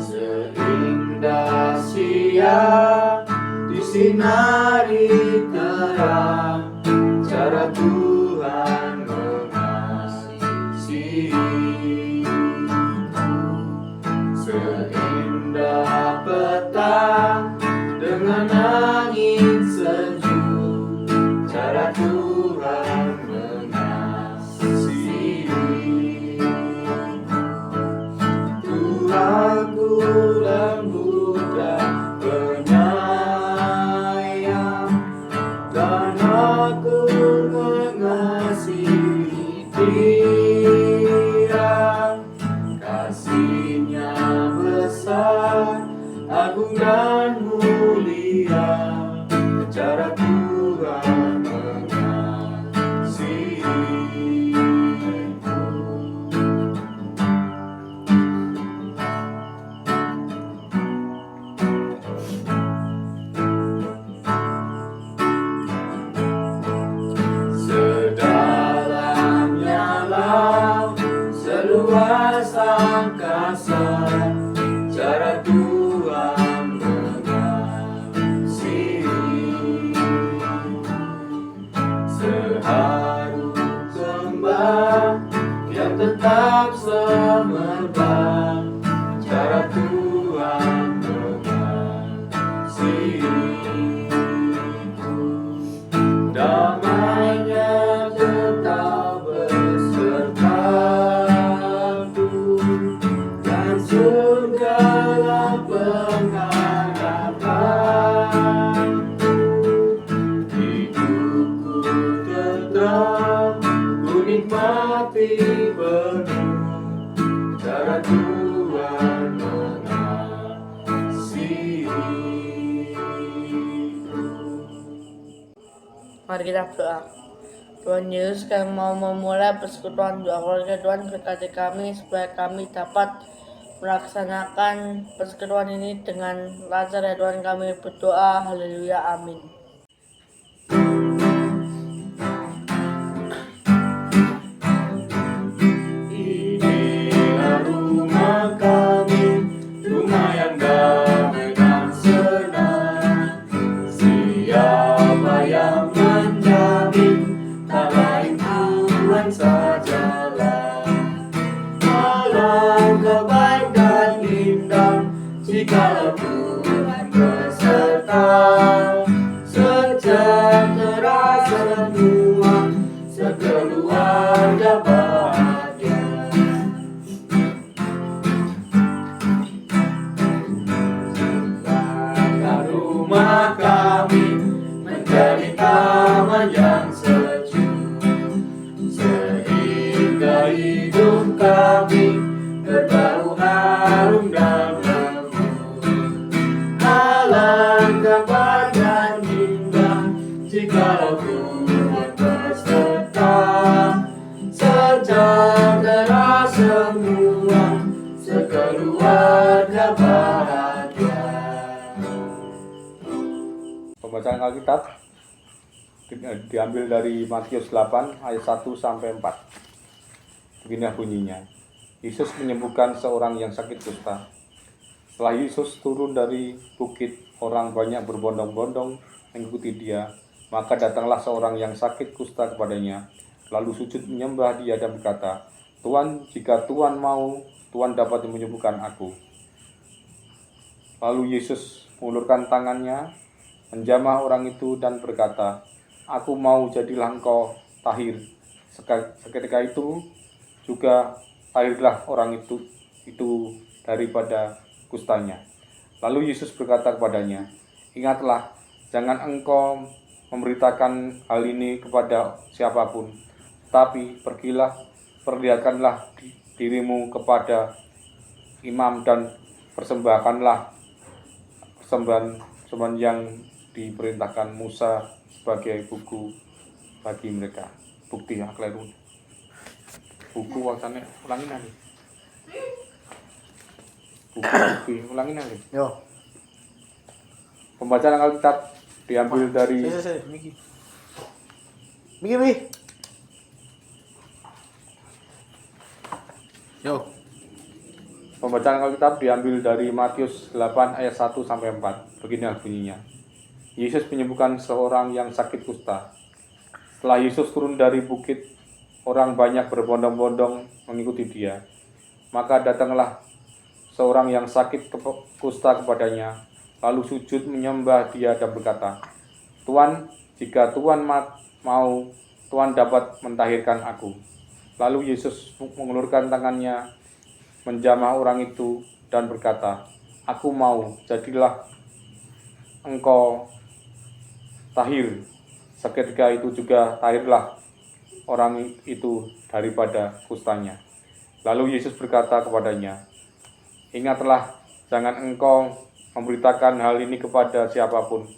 Seindah siang disinari terang, cara Tuhan mengasihi. Seindah petang dengan angin sejuk, cara Tuhan mengasihi. Tuhanku lembut dan penyayang, dan aku mengasihi Dia. Kasih-Nya besar, agung dan mulia, cara Tuhan mengasihiku. Sedalamnya laut, seluas angkasa, cara Tuhan mengasihi. Seharum kembang yang tetap semerbak, cara Tuhan mengasihiku. Damai-Nya tetap besertaku, dan surgalah pengharapanku. Hidupku tetap ku nikmati penuh, cara Tuhan mengasihiku. Mari kita berdoa. Tuhan Yesus, kami mau memulai persekutuan doa keluarga. Tuhan, berkati kami supaya kami dapat melaksanakan persekutuan ini dengan lancar ya Tuhan. Kami berdoa, haleluya, amin. Inilah rumah kami, rumah yang damai dan senang. Siapa yang menjamin, tak lain Tuhan sajalah. Alangkah baik dan indah jikalau Tuhan beserta. Sejahtera semua, sekeluarga bahagia. Langkah rumah kami menjadi taman yang sejuk, sehingga hidup kami berbau harum dan lembut. Alangkah baik dan indah jikalau Tuhan beserta. Sejahtera semua, sekeluarga bahagia. Pembacaan Alkitab diambil dari Matius 8 ayat 1 sampai 4. Beginilah bunyinya. Yesus menyembuhkan seorang yang sakit kusta. Setelah Yesus turun dari bukit, orang banyak berbondong-bondong mengikuti Dia. Maka datanglah seorang yang sakit kusta kepadanya, lalu sujud menyembah Dia dan berkata, "Tuhan, jika Tuhan mau, Tuhan dapat menyembuhkan aku." Lalu Yesus mengulurkan tangannya, menjamah orang itu dan berkata, "Aku mau, jadilah engkau tahir." Seketika itu juga tahirlah orang itu daripada kustanya. Lalu Yesus berkata kepadanya, "Ingatlah, jangan engkau memberitakan hal ini kepada siapapun, tapi pergilah, perlihatkanlah dirimu kepada imam dan persembahkanlah persembahan yang diperintahkan Musa sebagai buku bagi mereka." Bukti yang keliru. Buku wacannya ulangin lagi. Buku ulangin lagi. Yo. Pembacaan Alkitab diambil dari Miki. Yo. Pembacaan Alkitab diambil dari Matius 8 ayat 1 sampai 4. Beginilah bunyinya. Yesus menyembuhkan seorang yang sakit kusta. Setelah Yesus turun dari bukit, orang banyak berbondong-bondong mengikuti dia. Maka datanglah seorang yang sakit kusta kepadanya, lalu sujud menyembah dia dan berkata, "Tuan, jika Tuan mau, Tuan dapat mentahirkan aku." Lalu Yesus mengulurkan tangannya, menjamah orang itu dan berkata, "Aku mau, jadilah engkau tahir." Seketika itu juga tahirlah orang itu daripada kustanya. Lalu Yesus berkata kepadanya, "Ingatlah, jangan engkau memberitakan hal ini kepada siapapun,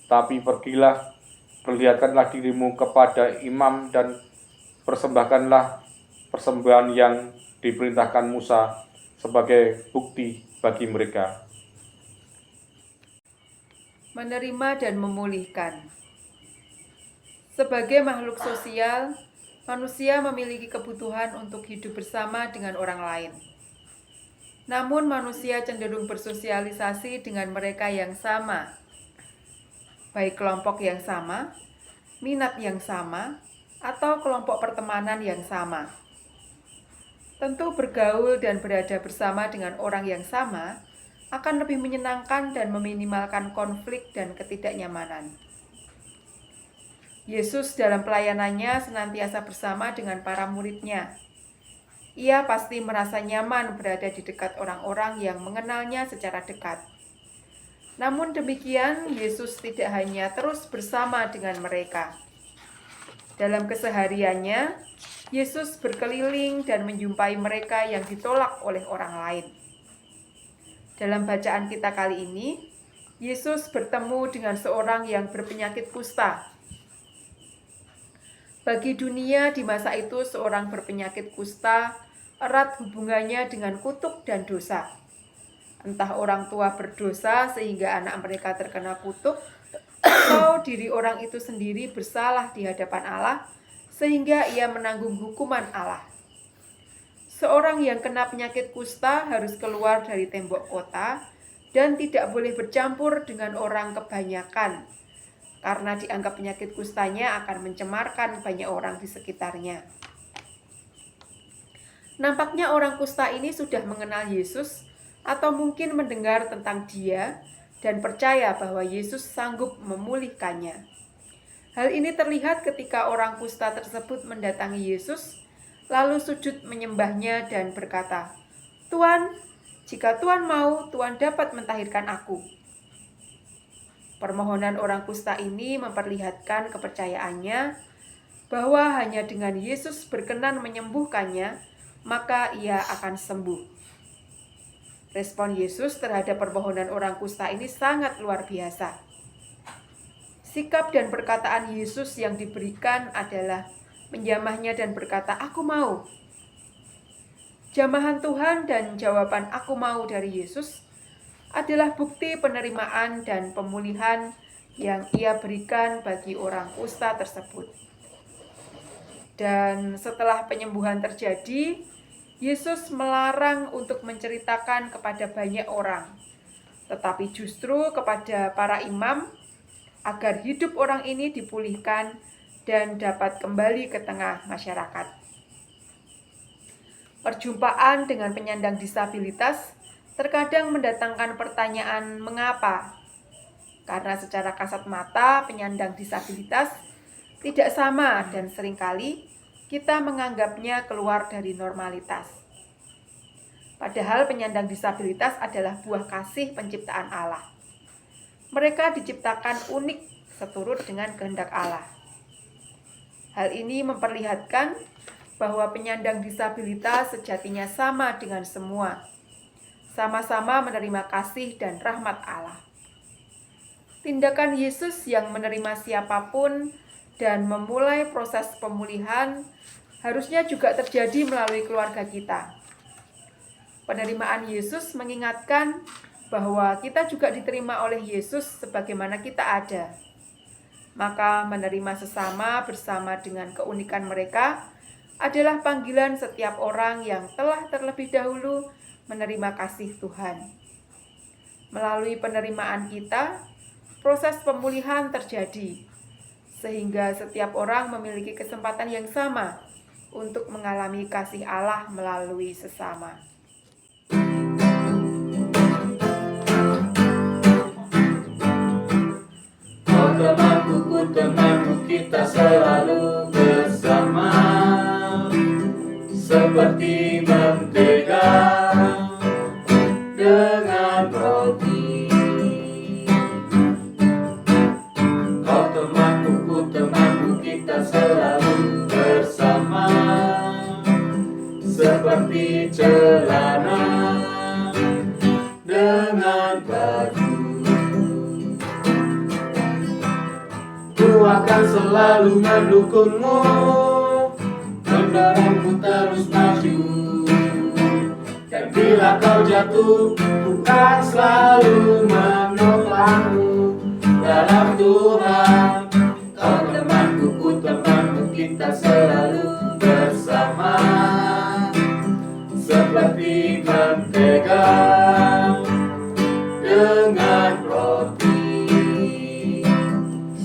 tapi pergilah, perlihatkanlah dirimu kepada imam dan persembahkanlah persembahan yang diperintahkan Musa sebagai bukti bagi mereka." Menerima dan memulihkan. Sebagai makhluk sosial, manusia memiliki kebutuhan untuk hidup bersama dengan orang lain. Namun manusia cenderung bersosialisasi dengan mereka yang sama, baik kelompok yang sama, minat yang sama, atau kelompok pertemanan yang sama. Tentu bergaul dan berada bersama dengan orang yang sama akan lebih menyenangkan dan meminimalkan konflik dan ketidaknyamanan. Yesus dalam pelayanannya senantiasa bersama dengan para muridnya. Ia pasti merasa nyaman berada di dekat orang-orang yang mengenalnya secara dekat. Namun demikian, Yesus tidak hanya terus bersama dengan mereka. Dalam kesehariannya, Yesus berkeliling dan menjumpai mereka yang ditolak oleh orang lain. Dalam bacaan kita kali ini, Yesus bertemu dengan seorang yang berpenyakit kusta. Bagi dunia di masa itu, seorang berpenyakit kusta erat hubungannya dengan kutuk dan dosa. Entah orang tua berdosa sehingga anak mereka terkena kutuk, atau diri orang itu sendiri bersalah di hadapan Allah sehingga ia menanggung hukuman Allah. Seorang yang kena penyakit kusta harus keluar dari tembok kota dan tidak boleh bercampur dengan orang kebanyakan, karena dianggap penyakit kustanya akan mencemarkan banyak orang di sekitarnya. Nampaknya orang kusta ini sudah mengenal Yesus atau mungkin mendengar tentang dia dan percaya bahwa Yesus sanggup memulihkannya. Hal ini terlihat ketika orang kusta tersebut mendatangi Yesus, lalu sujud menyembahnya dan berkata, "Tuan, jika Tuan mau, Tuan dapat mentahirkan aku." Permohonan orang kusta ini memperlihatkan kepercayaannya bahwa hanya dengan Yesus berkenan menyembuhkannya, maka ia akan sembuh. Respon Yesus terhadap permohonan orang kusta ini sangat luar biasa. Sikap dan perkataan Yesus yang diberikan adalah menjamahnya dan berkata, "Aku mau." Jamahan Tuhan dan jawaban "aku mau" dari Yesus adalah bukti penerimaan dan pemulihan yang ia berikan bagi orang kusta tersebut. Dan setelah penyembuhan terjadi, Yesus melarang untuk menceritakan kepada banyak orang, tetapi justru kepada para imam, agar hidup orang ini dipulihkan dan dapat kembali ke tengah masyarakat. Perjumpaan dengan penyandang disabilitas terkadang mendatangkan pertanyaan mengapa? Karena secara kasat mata penyandang disabilitas tidak sama dan seringkali kita menganggapnya keluar dari normalitas. Padahal penyandang disabilitas adalah buah kasih penciptaan Allah. Mereka diciptakan unik seturut dengan kehendak Allah. Hal ini memperlihatkan bahwa penyandang disabilitas sejatinya sama dengan semua, sama-sama menerima kasih dan rahmat Allah. Tindakan Yesus yang menerima siapapun dan memulai proses pemulihan harusnya juga terjadi melalui keluarga kita. Penerimaan Yesus mengingatkan bahwa kita juga diterima oleh Yesus sebagaimana kita ada. Maka menerima sesama bersama dengan keunikan mereka adalah panggilan setiap orang yang telah terlebih dahulu menerima kasih Tuhan. Melalui penerimaan kita, proses pemulihan terjadi, sehingga setiap orang memiliki kesempatan yang sama untuk mengalami kasih Allah melalui sesama. Oh temanku, kita selalu bersama, seperti mentega dengan roti. Oh temanku, kita selalu bersama, seperti celana dengan baju. Ku akan selalu mendukungmu, mendorongmu terus maju. Dan bila kau jatuh, ku kan selalu menopangmu dalam Tuhan. Oh temanku, kita selalu bersama, seperti mentega dengan roti,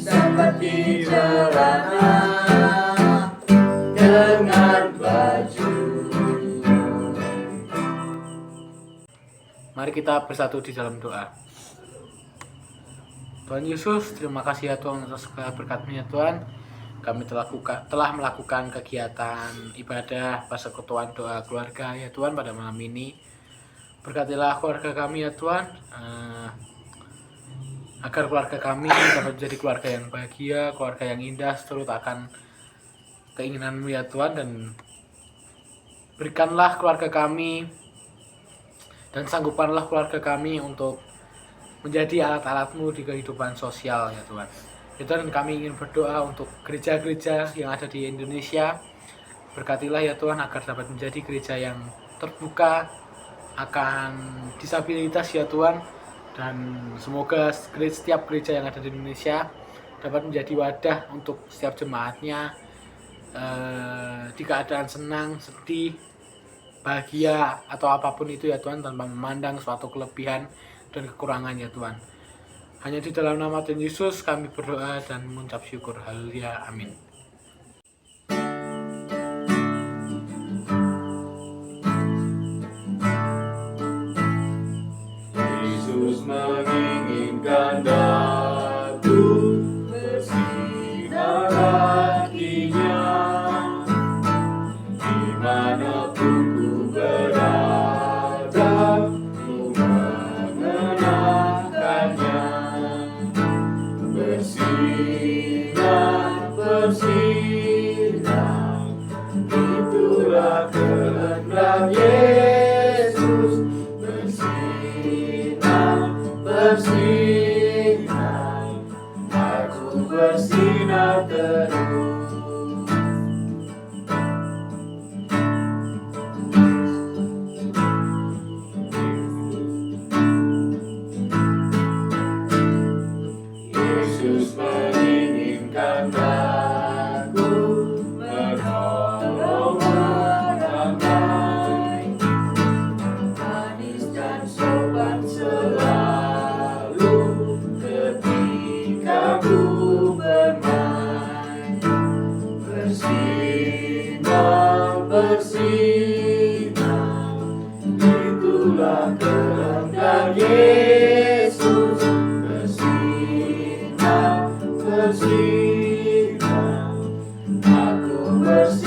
seperti celana dengan baju. Mari kita bersatu di dalam doa. Tuhan Yesus, terima kasih ya Tuhan atas segala berkat-Mu ya Tuhan. Kami telah melakukan kegiatan ibadah persekutuan doa keluarga ya Tuhan pada malam ini. Berkatilah keluarga kami ya Tuhan, agar keluarga kami dapat menjadi keluarga yang bahagia, keluarga yang indah, seturut akan keinginan-Mu ya Tuhan. Dan berikanlah keluarga kami dan sanggupkanlah keluarga kami untuk menjadi alat-alat-Mu di kehidupan sosial ya Tuhan. Ya Tuhan, kami ingin berdoa untuk gereja-gereja yang ada di Indonesia. Berkatilah ya Tuhan agar dapat menjadi gereja yang terbuka akan disabilitas ya Tuhan. Dan semoga setiap gereja yang ada di Indonesia dapat menjadi wadah untuk setiap jemaatnya di keadaan senang, sedih, bahagia atau apapun itu ya Tuhan, tanpa memandang suatu kelebihan dan kekurangan ya Tuhan. Hanya di dalam nama Tuhan Yesus kami berdoa dan mengucap syukur. Haleluya. Amin. Yesus menginginkan daku bersinar hatinya, dimanapun ku berada, ku mengenakannya. Bersinar, bersinar, itulah kehendak Yesus. Bersinar, bersinar, aku bersinar terus. Yesus menginginkan aku menolong orang lain, manis dan sopan selalu ketika ku bermain. Bersinar, bersinar, itulah kehendak Yesus. Bersinar, bersinar, aku bersinar.